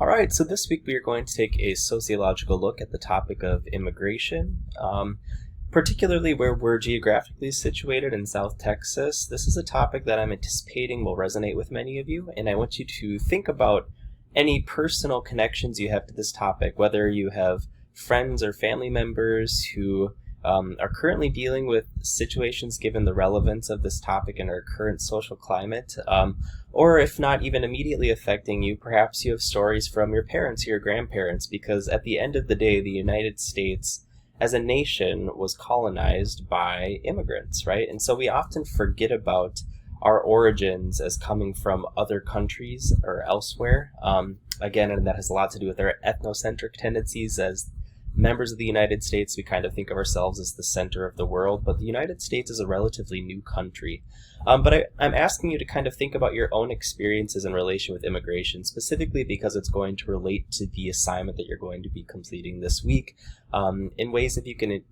All right, so this week we are going to take a sociological look at the topic of immigration, particularly where we're geographically situated in South Texas. This is a topic that I'm anticipating will resonate with many of you, and I want you to think about any personal connections you have to this topic, whether you have friends or family members who are currently dealing with situations given the relevance of this topic in our current social climate, or if not even immediately affecting you, perhaps you have stories from your parents or your grandparents, because at the end of the day, the United States as a nation was colonized by immigrants, right? And so we often forget about our origins as coming from other countries or elsewhere. Again, and that has a lot to do with our ethnocentric tendencies. As members of the United States, we kind of think of ourselves as the center of the world, but the United States is a relatively new country. But I'm asking you to kind of think about your own experiences in relation with immigration, specifically because it's going to relate to the assignment that you're going to be completing this week. In ways, if you can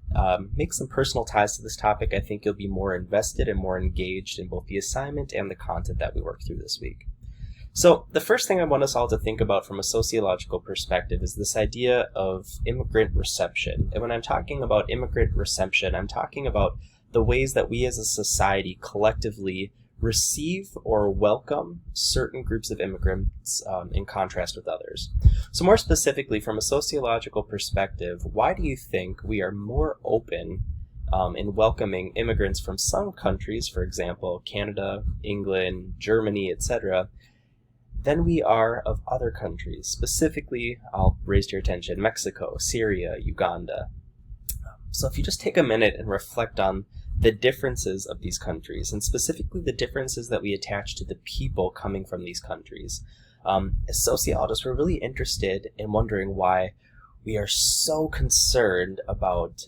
make some personal ties to this topic, I think you'll be more invested and more engaged in both the assignment and the content that we work through this week. So the first thing I want us all to think about from a sociological perspective is this idea of immigrant reception. And when I'm talking about immigrant reception, I'm talking about the ways that we as a society collectively receive or welcome certain groups of immigrants in contrast with others. So more specifically, from a sociological perspective, why do you think we are more open in welcoming immigrants from some countries, for example, Canada, England, Germany, etc., than we are of other countries? Specifically, I'll raise to your attention Mexico, Syria, Uganda. So if you just take a minute and reflect on the differences of these countries, and specifically the differences that we attach to the people coming from these countries, as sociologists, we're really interested in wondering why we are so concerned about,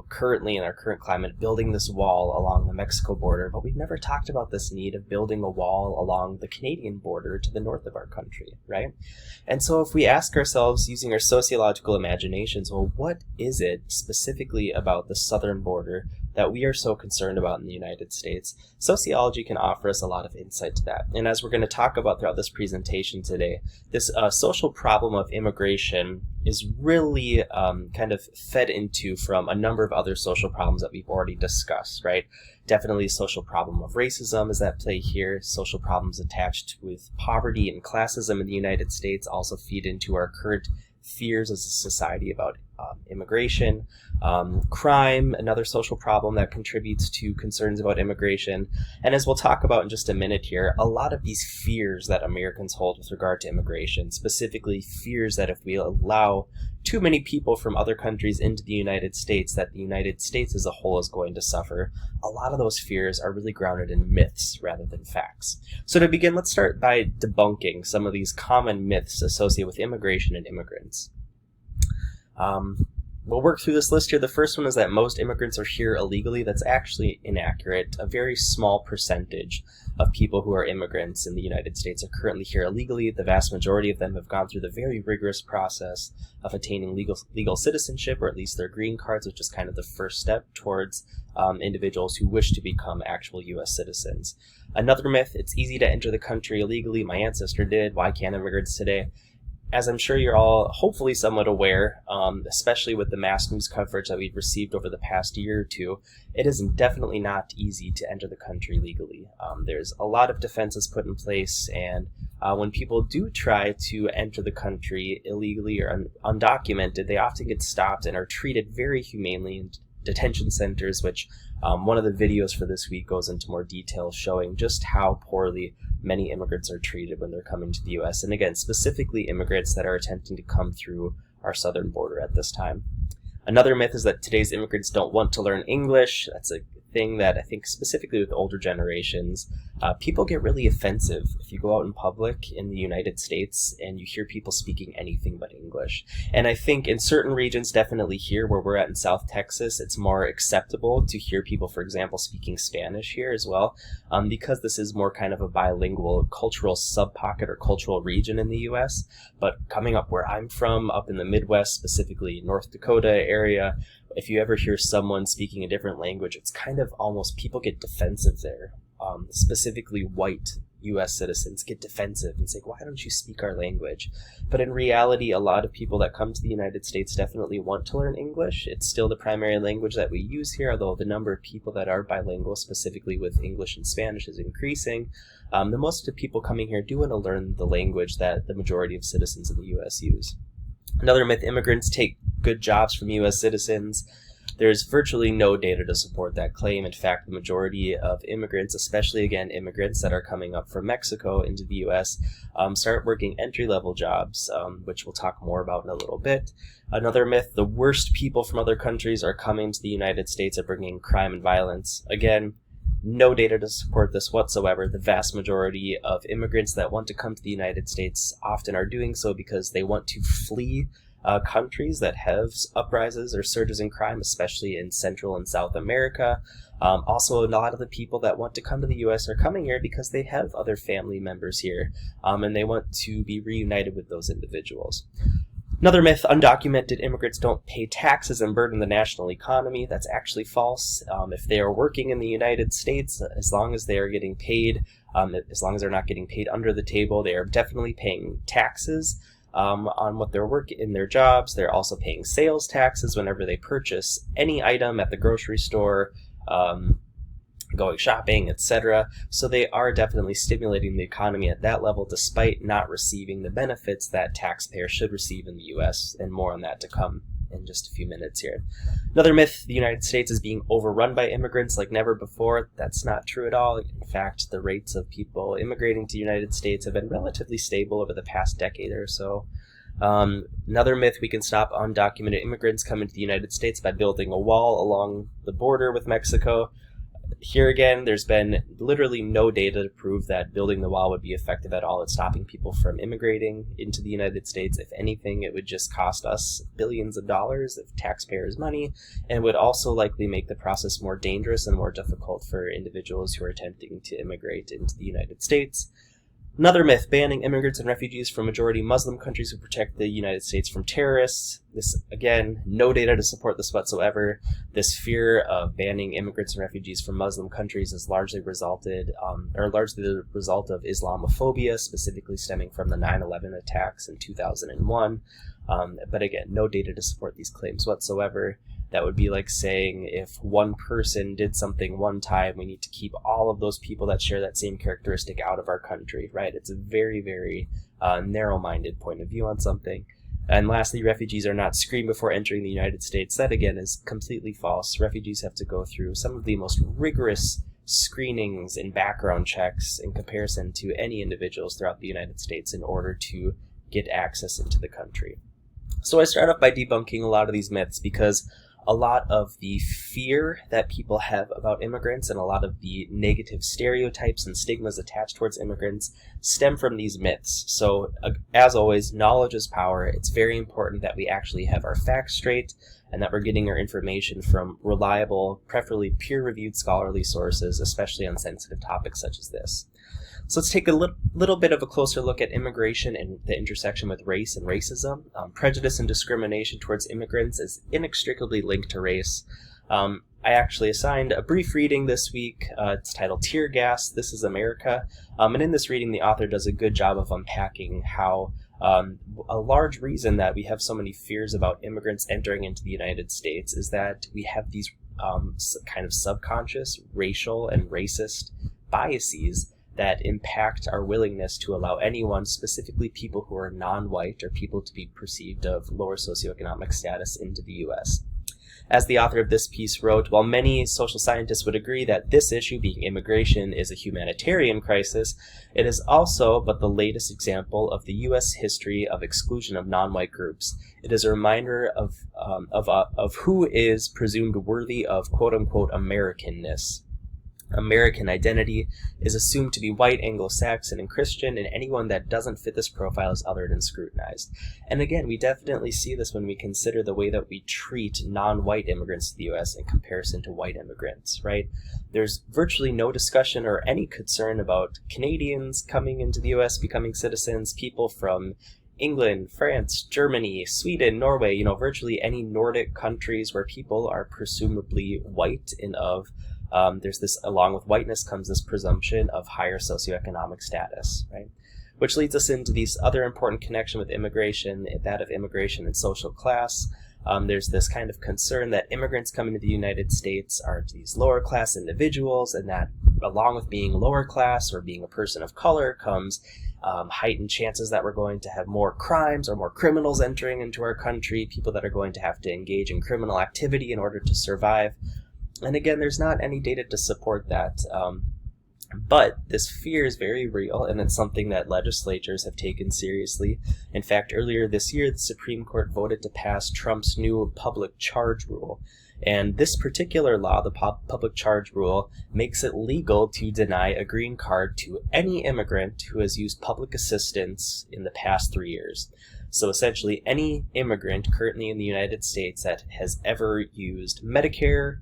currently in our current climate, building this wall along the Mexico border, but we've never talked about this need of building a wall along the Canadian border to the north of our country, right? And so if we ask ourselves, using our sociological imaginations, well, what is it specifically about the southern border that we are so concerned about in the United States? Sociology can offer us a lot of insight to that. And as we're going to talk about throughout this presentation today, this social problem of immigration is really kind of fed into from a number of other social problems that we've already discussed, right? Definitely social problem of racism is at play here. Social problems attached with poverty and classism in the United States also feed into our current fears as a society about immigration. Crime, another social problem that contributes to concerns about immigration. And as we'll talk about in just a minute here, a lot of these fears that Americans hold with regard to immigration, specifically fears that if we allow too many people from other countries into the United States, that the United States as a whole is going to suffer. A lot of those fears are really grounded in myths rather than facts. So to begin, let's start by debunking some of these common myths associated with immigration and immigrants. We'll work through this list here. The first one is that most immigrants are here illegally. That's actually inaccurate. A very small percentage of people who are immigrants in the United States are currently here illegally. The vast majority of them have gone through the very rigorous process of attaining legal citizenship, or at least their green cards, which is kind of the first step towards individuals who wish to become actual U.S. citizens. Another myth, it's easy to enter the country illegally. My ancestor did. Why can't immigrants today? As I'm sure you're all hopefully somewhat aware, especially with the mass news coverage that we've received over the past year or two, it is definitely not easy to enter the country legally. There's a lot of defenses put in place, and when people do try to enter the country illegally or undocumented, they often get stopped and are treated very humanely in detention centers, which one of the videos for this week goes into more detail showing just how poorly many immigrants are treated when they're coming to the U.S. And again, specifically immigrants that are attempting to come through our southern border at this time. Another myth is that today's immigrants don't want to learn English. That's a thing that I think specifically with older generations, people get really offensive if you go out in public in the United States and you hear people speaking anything but English. And I think in certain regions, definitely here where we're at in South Texas, it's more acceptable to hear people, for example, speaking Spanish here as well, because this is more kind of a bilingual cultural sub-pocket or cultural region in the U.S. But coming up where I'm from, up in the Midwest, specifically North Dakota area, if you ever hear someone speaking a different language, it's kind of almost people get defensive there, specifically white US citizens get defensive and say, why don't you speak our language? But in reality, a lot of people that come to the United States definitely want to learn English. It's still the primary language that we use here, although the number of people that are bilingual, specifically with English and Spanish, is increasing. The most of the people coming here do want to learn the language that the majority of citizens in the US use. Another myth, immigrants take good jobs from US citizens. There's virtually no data to support that claim. In fact, the majority of immigrants, especially, again, immigrants that are coming up from Mexico into the U.S., start working entry-level jobs, which we'll talk more about in a little bit. Another myth, the worst people from other countries are coming to the United States and bringing crime and violence. Again, no data to support this whatsoever. The vast majority of immigrants that want to come to the United States often are doing so because they want to flee countries that have uprisings or surges in crime, especially in Central and South America. Also, a lot of the people that want to come to the U.S. are coming here because they have other family members here, and they want to be reunited with those individuals. Another myth, undocumented immigrants don't pay taxes and burden the national economy. That's actually false. If they are working in the United States, as long as they are getting paid, as long as they're not getting paid under the table, they are definitely paying taxes on what they're working in their jobs. They're also paying sales taxes whenever they purchase any item at the grocery store, going shopping, etc. So they are definitely stimulating the economy at that level, despite not receiving the benefits that taxpayers should receive in the U.S., and more on that to come in just a few minutes here. Another myth, the United States is being overrun by immigrants like never before. That's not true at all. In fact, the rates of people immigrating to the United States have been relatively stable over the past decade or so. Another myth, we can stop undocumented immigrants coming to the United States by building a wall along the border with Mexico. Here again, there's been literally no data to prove that building the wall would be effective at all at stopping people from immigrating into the United States. If anything, it would just cost us billions of dollars of taxpayers' money, and would also likely make the process more dangerous and more difficult for individuals who are attempting to immigrate into the United States. Another myth, banning immigrants and refugees from majority Muslim countries who protect the United States from terrorists. This, again, no data to support this whatsoever. This fear of banning immigrants and refugees from Muslim countries is largely the result of Islamophobia, specifically stemming from the 9/11 attacks in 2001. But again, no data to support these claims whatsoever. That would be like saying if one person did something one time, we need to keep all of those people that share that same characteristic out of our country, right? It's a very, very narrow-minded point of view on something. And lastly, refugees are not screened before entering the United States. That, again, is completely false. Refugees have to go through some of the most rigorous screenings and background checks in comparison to any individuals throughout the United States in order to get access into the country. So I start off by debunking a lot of these myths because a lot of the fear that people have about immigrants and a lot of the negative stereotypes and stigmas attached towards immigrants stem from these myths. So, as always, knowledge is power. It's very important that we actually have our facts straight and that we're getting our information from reliable, preferably peer-reviewed scholarly sources, especially on sensitive topics such as this. So let's take a little bit of a closer look at immigration and the intersection with race and racism. Prejudice and discrimination towards immigrants is inextricably linked to race. I actually assigned a brief reading this week. It's titled Tear Gas, This is America. And in this reading, the author does a good job of unpacking how a large reason that we have so many fears about immigrants entering into the United States is that we have these kind of subconscious racial and racist biases that impact our willingness to allow anyone, specifically people who are non-white or people to be perceived of lower socioeconomic status, into the U.S. As the author of this piece wrote, while many social scientists would agree that this issue, being immigration, is a humanitarian crisis, it is also but the latest example of the U.S. history of exclusion of non-white groups. It is a reminder of who is presumed worthy of quote-unquote Americanness. American identity is assumed to be white, Anglo-Saxon, and Christian, and anyone that doesn't fit this profile is othered and scrutinized. And again, we definitely see this when we consider the way that we treat non-white immigrants to the U.S. in comparison to white immigrants, right? There's virtually no discussion or any concern about Canadians coming into the U.S., becoming citizens, people from England, France, Germany, Sweden, Norway, virtually any Nordic countries where people are presumably white and of there's this, along with whiteness comes this presumption of higher socioeconomic status, right? Which leads us into this other important connection with immigration, that of immigration and social class. There's this kind of concern that immigrants coming to the United States are these lower class individuals, and that along with being lower class or being a person of color comes heightened chances that we're going to have more crimes or more criminals entering into our country, people that are going to have to engage in criminal activity in order to survive. And again, there's not any data to support that. But this fear is very real, and it's something that legislatures have taken seriously. In fact, earlier this year, the Supreme Court voted to pass Trump's new public charge rule. And this particular law, the public charge rule, makes it legal to deny a green card to any immigrant who has used public assistance in the past 3 years. So essentially, any immigrant currently in the United States that has ever used Medicare,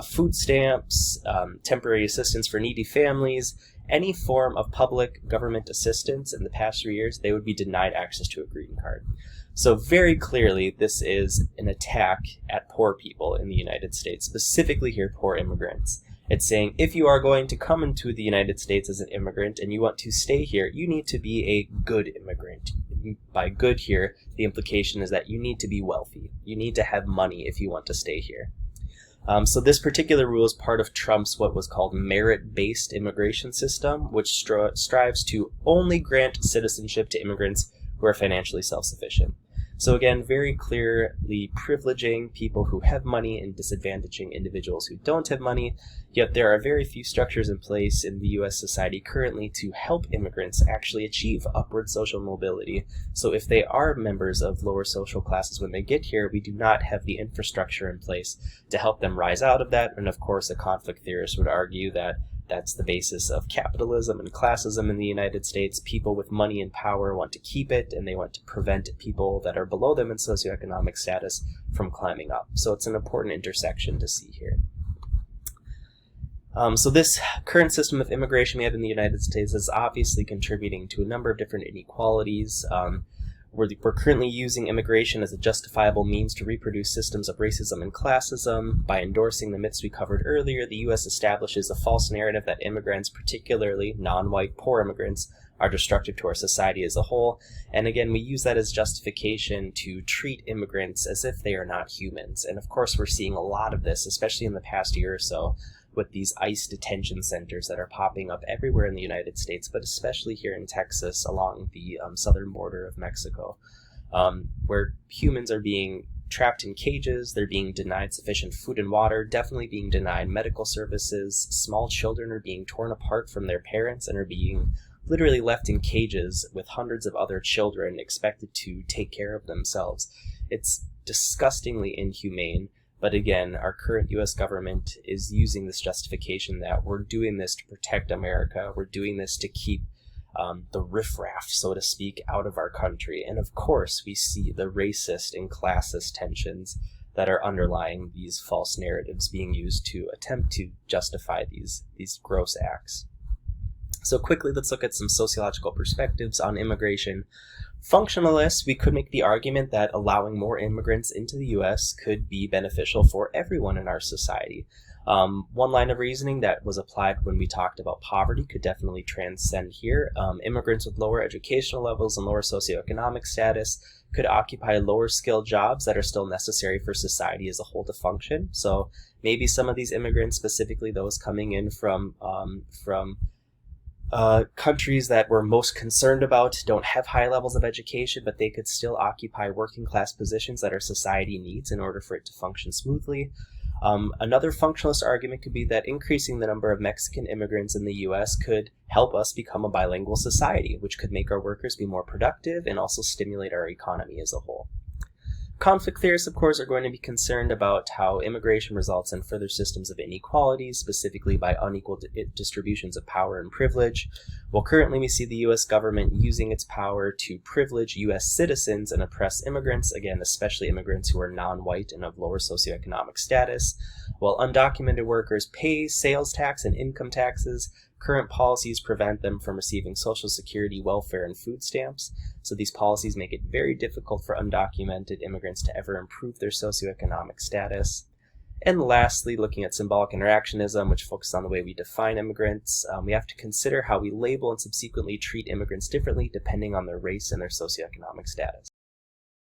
food stamps, temporary assistance for needy families, any form of public government assistance in the past 3 years, they would be denied access to a green card. So very clearly, this is an attack at poor people in the United States, specifically here, poor immigrants. It's saying, if you are going to come into the United States as an immigrant and you want to stay here, you need to be a good immigrant. By good here, the implication is that you need to be wealthy. You need to have money if you want to stay here. So this particular rule is part of Trump's what was called merit-based immigration system, which strives to only grant citizenship to immigrants who are financially self-sufficient. So again, very clearly privileging people who have money and disadvantaging individuals who don't have money, yet there are very few structures in place in the U.S. society currently to help immigrants actually achieve upward social mobility. So if they are members of lower social classes when they get here, we do not have the infrastructure in place to help them rise out of that. And of course, a conflict theorist would argue that that's the basis of capitalism and classism in the United States. People with money and power want to keep it, and they want to prevent people that are below them in socioeconomic status from climbing up. So it's an important intersection to see here. So this current system of immigration we have in the United States is obviously contributing to a number of different inequalities. We're currently using immigration as a justifiable means to reproduce systems of racism and classism. By endorsing the myths we covered earlier, the U.S. establishes a false narrative that immigrants, particularly non-white poor immigrants, are destructive to our society as a whole. And again, we use that as justification to treat immigrants as if they are not humans. And of course, we're seeing a lot of this, especially in the past year or so, with these ICE detention centers that are popping up everywhere in the United States, but especially here in Texas along the southern border of Mexico, where humans are being trapped in cages, they're being denied sufficient food and water, definitely being denied medical services, small children are being torn apart from their parents and are being literally left in cages with hundreds of other children expected to take care of themselves. It's disgustingly inhumane. But again, our current U.S. government is using this justification that we're doing this to protect America. We're doing this to keep the riffraff, so to speak, out of our country. And of course, we see the racist and classist tensions that are underlying these false narratives being used to attempt to justify these gross acts. So quickly, let's look at some sociological perspectives on immigration. Functionalists, we could make the argument that allowing more immigrants into the U.S. could be beneficial for everyone in our society. One line of reasoning that was applied when we talked about poverty could definitely transcend here. Immigrants with lower educational levels and lower socioeconomic status could occupy lower skilled jobs that are still necessary for society as a whole to function. So maybe some of these immigrants, specifically those coming in from countries that we're most concerned about, don't have high levels of education, but they could still occupy working class positions that our society needs in order for it to function smoothly. Another functionalist argument could be that increasing the number of Mexican immigrants in the U.S. could help us become a bilingual society, which could make our workers be more productive and also stimulate our economy as a whole. Conflict theorists, of course, are going to be concerned about how immigration results in further systems of inequality, specifically by unequal distributions of power and privilege. Well, currently we see the U.S. government using its power to privilege U.S. citizens and oppress immigrants, again, especially immigrants who are non-white and of lower socioeconomic status. While undocumented workers pay sales tax and income taxes, current policies prevent them from receiving Social Security, welfare, and food stamps. So these policies make it very difficult for undocumented immigrants to ever improve their socioeconomic status. And lastly, looking at symbolic interactionism, which focuses on the way we define immigrants, we have to consider how we label and subsequently treat immigrants differently depending on their race and their socioeconomic status.